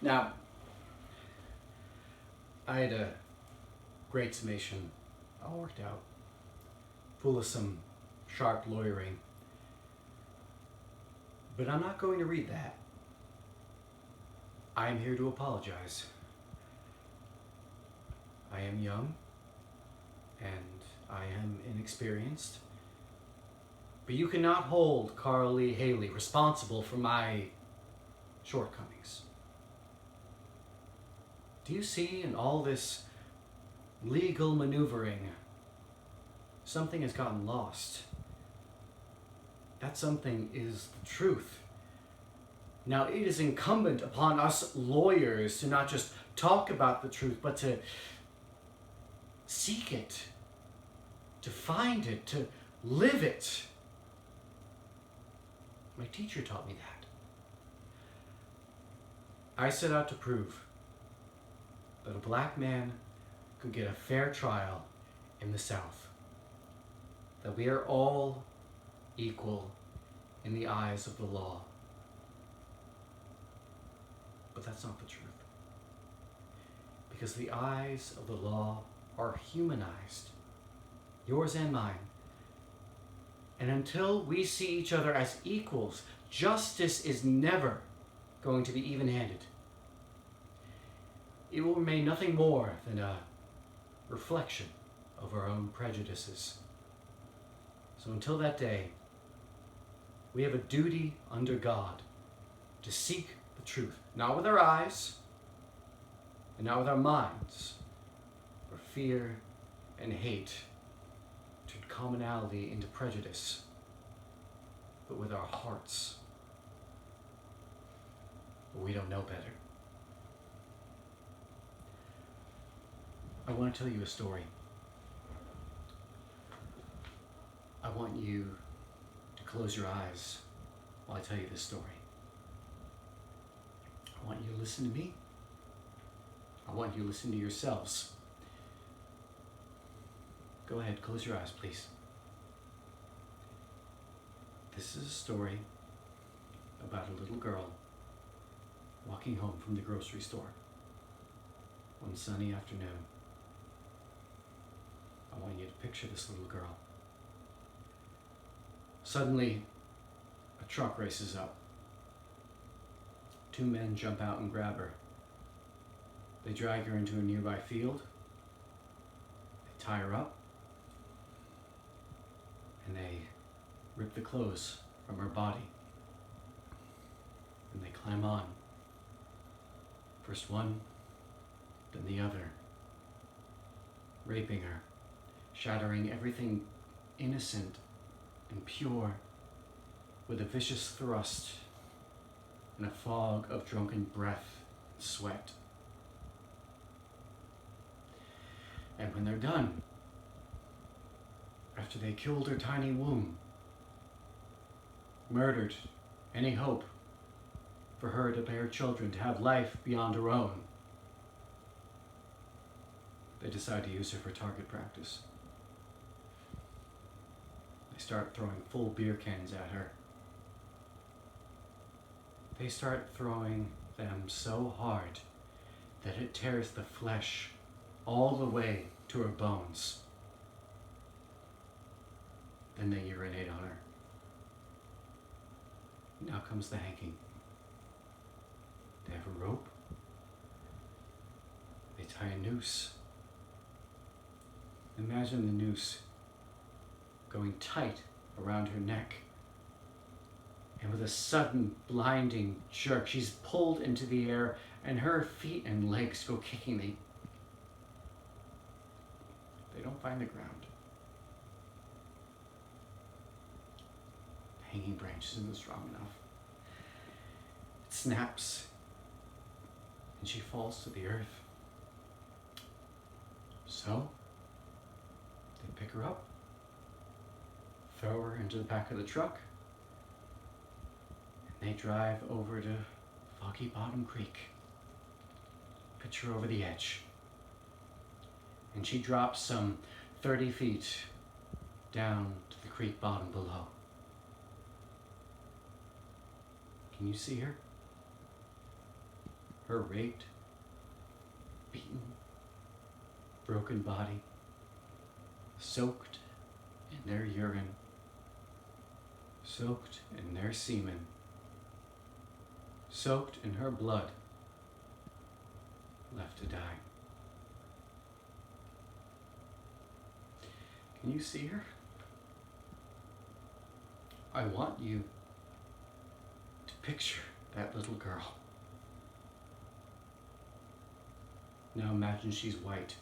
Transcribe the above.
Now, I had a great summation all worked out, full of some sharp lawyering. But I'm not going to read that. I am here to apologize. I am young, and I am inexperienced. But you cannot hold Carl Lee Haley responsible for my shortcomings. Do you see in all this legal maneuvering, something has gotten lost? That something is the truth. Now, it is incumbent upon us lawyers to not just talk about the truth, but to seek it, to find it, to live it. My teacher taught me that. I set out to prove that a black man could get a fair trial in the South. That we are all equal in the eyes of the law. But that's not the truth. Because the eyes of the law are humanized, yours and mine. And until we see each other as equals, justice is never going to be even-handed. It will remain nothing more than a reflection of our own prejudices. So until that day, we have a duty under God to seek the truth, not with our eyes and not with our minds, where fear and hate turn commonality into prejudice, but with our hearts. But we don't know better. I want to tell you a story. I want you to close your eyes while I tell you this story. I want you to listen to me. I want you to listen to yourselves. Go ahead, close your eyes, please. This is a story about a little girl walking home from the grocery store one sunny afternoon. I want you to picture this little girl. Suddenly, a truck races up. Two men jump out and grab her. They drag her into a nearby field. They tie her up. And they rip the clothes from her body. And they climb on. First one, then the other. Raping her, shattering everything innocent and pure with a vicious thrust and a fog of drunken breath and sweat. And when they're done, after they killed her tiny womb, murdered any hope for her to bear children, to have life beyond her own, they decide to use her for target practice. They start throwing full beer cans at her. They start throwing them so hard that it tears the flesh all the way to her bones. Then they urinate on her. Now comes the hanging. They have a rope. They tie a noose. Imagine the noose going tight around her neck. And with a sudden blinding jerk, she's pulled into the air and her feet and legs go kicking. They don't find the ground. The hanging branch isn't strong enough. It snaps and she falls to the earth. So, they pick her up, throw her into the back of the truck, and they drive over to Foggy Bottom Creek, pitch her over the edge, and she drops some 30 feet down to the creek bottom below. Can you see her? her raped, beaten, broken body, soaked in their urine, soaked in their semen, soaked in her blood, left to die. Can you see her? I want you to picture that little girl. Now imagine she's white,